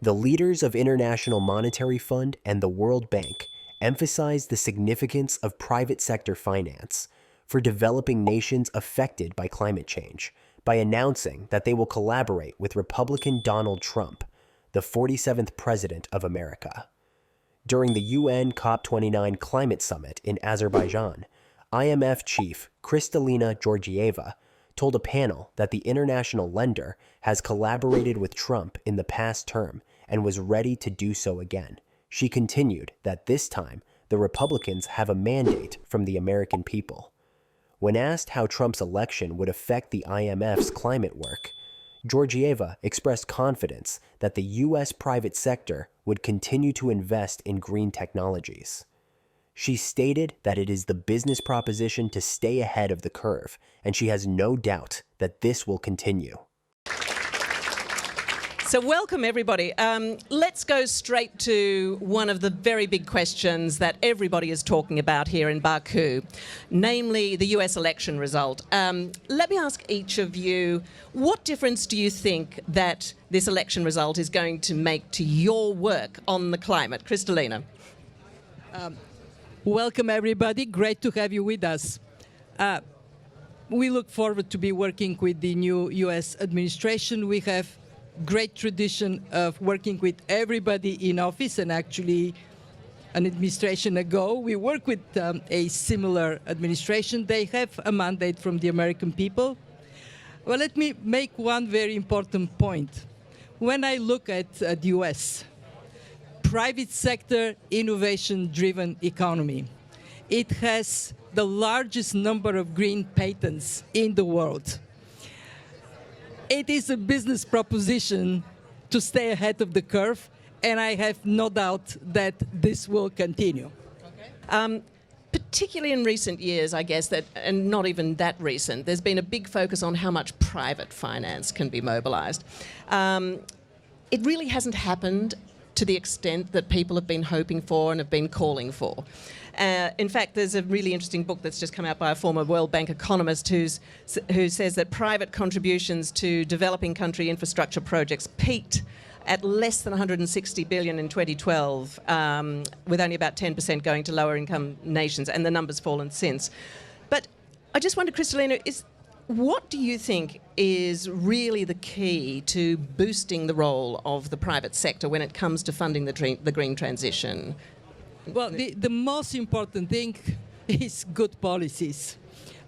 The leaders of International Monetary Fund and the World Bank emphasized the significance of private sector finance for developing nations affected by climate change by announcing that they will collaborate with Republican Donald Trump, the 47th President of America. During the UN COP29 Climate Summit in Azerbaijan, IMF chief Kristalina Georgieva told a panel that the international lender has collaborated with Trump in the past term and was ready to do so again. She continued that this time the Republicans have a mandate from the American people. When asked how Trump's election would affect the IMF's climate work, Georgieva expressed confidence that the U.S. private sector would continue to invest in green technologies. She stated that it is the business proposition to stay ahead of the curve, and she has no doubt that this will continue. So welcome, everybody. Let's go straight to one of the very big questions that everybody is talking about here in Baku, namely the US election result. Let me ask each of you, what difference do you think that this election result is going to make to your work on the climate? Kristalina. Welcome, everybody. Great to have you with us. We look forward to be working with the new US administration. We have great tradition of working with everybody in office, and actually an administration ago we worked with a similar administration. They have a mandate from the American people. Well, let me make one very important point. When I look at the US, private sector innovation-driven economy, it has the largest number of green patents in the world. It is a business proposition to stay ahead of the curve, and I have no doubt that this will continue. Okay. Particularly in recent years, I guess, and not even that recent, there's been a big focus on how much private finance can be mobilized. It really hasn't happened to the extent that people have been hoping for and have been calling for. In fact, there's a really interesting book that's just come out by a former World Bank economist who says that private contributions to developing country infrastructure projects peaked at less than 160 billion in 2012, with only about 10% going to lower income nations, and the number's fallen since. But I just wonder, Kristalina, what do you think is really the key to boosting the role of the private sector when it comes to funding the green transition? Well, the most important thing is good policies.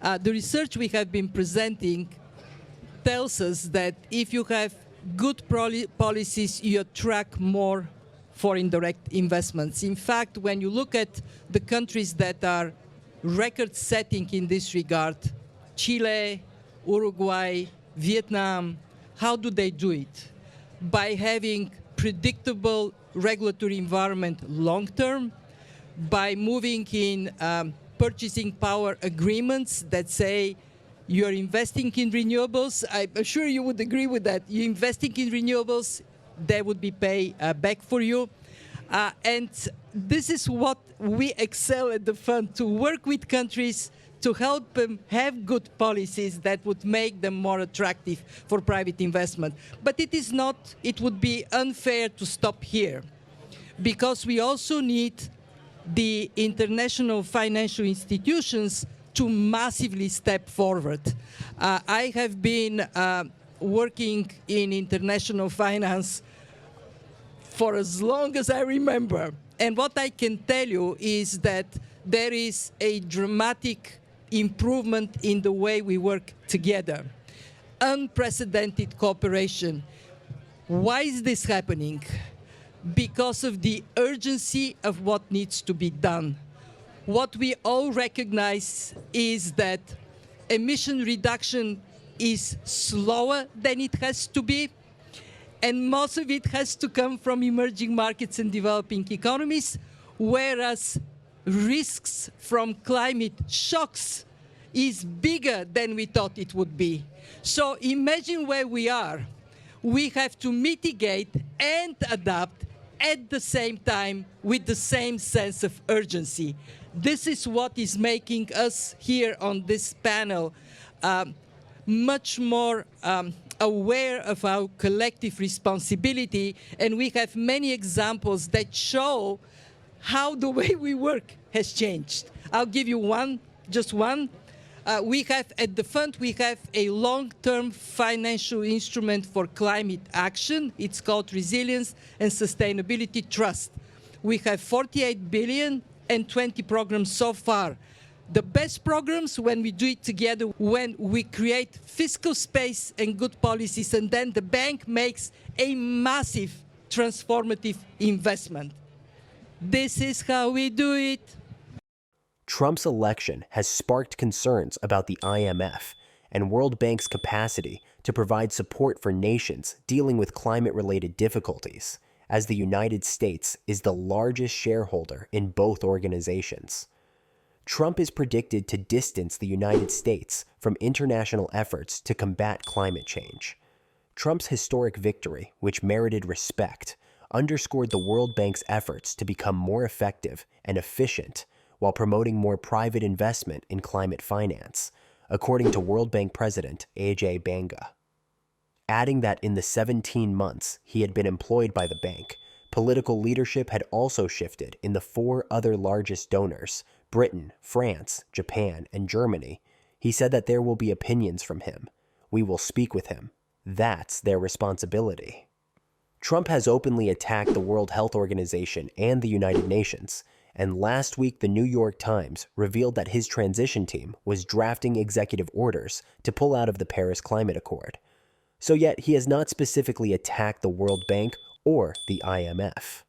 The research we have been presenting tells us that if you have good policies, you attract more foreign direct investments. In fact, when you look at the countries that are record-setting in this regard, Chile, Uruguay, Vietnam, how do they do it? By having predictable regulatory environment long-term, by moving in purchasing power agreements that say you're investing in renewables. I'm sure you would agree with that. You're investing in renewables, they would be paid back for you. And this is what we excel at the fund, to work with countries to help them have good policies that would make them more attractive for private investment. But it would be unfair to stop here, because we also need the international financial institutions to massively step forward. I have been working in international finance for as long as I remember. And what I can tell you is that there is a dramatic improvement in the way we work together. Unprecedented cooperation. Why is this happening? Because of the urgency of what needs to be done. What we all recognize is that emission reduction is slower than it has to be, and most of it has to come from emerging markets and developing economies, whereas risks from climate shocks is bigger than we thought it would be. So imagine where we are. We have to mitigate and adapt at the same time with the same sense of urgency. This is what is making us here on this panel much more aware of our collective responsibility, and we have many examples that show how the way we work has changed. I'll give you just one. We have at the fund, we have a long-term financial instrument for climate action. It's called Resilience and Sustainability Trust. We have 48 billion and 20 programs so far. The best programs when we do it together, when we create fiscal space and good policies, and then the bank makes a massive transformative investment. This is how we do it. Trump's election has sparked concerns about the IMF and World Bank's capacity to provide support for nations dealing with climate-related difficulties, as the United States is the largest shareholder in both organizations. Trump is predicted to distance the United States from international efforts to combat climate change. Trump's historic victory, which merited respect, underscored the World Bank's efforts to become more effective and efficient while promoting more private investment in climate finance, according to World Bank President Ajay Banga. Adding that in the 17 months he had been employed by the bank, political leadership had also shifted in the 4 other largest donors, Britain, France, Japan, and Germany. He said that there will be opinions from him. We will speak with him. That's their responsibility. Trump has openly attacked the World Health Organization and the United Nations, and last week the New York Times revealed that his transition team was drafting executive orders to pull out of the Paris Climate Accord. So yet he has not specifically attacked the World Bank or the IMF.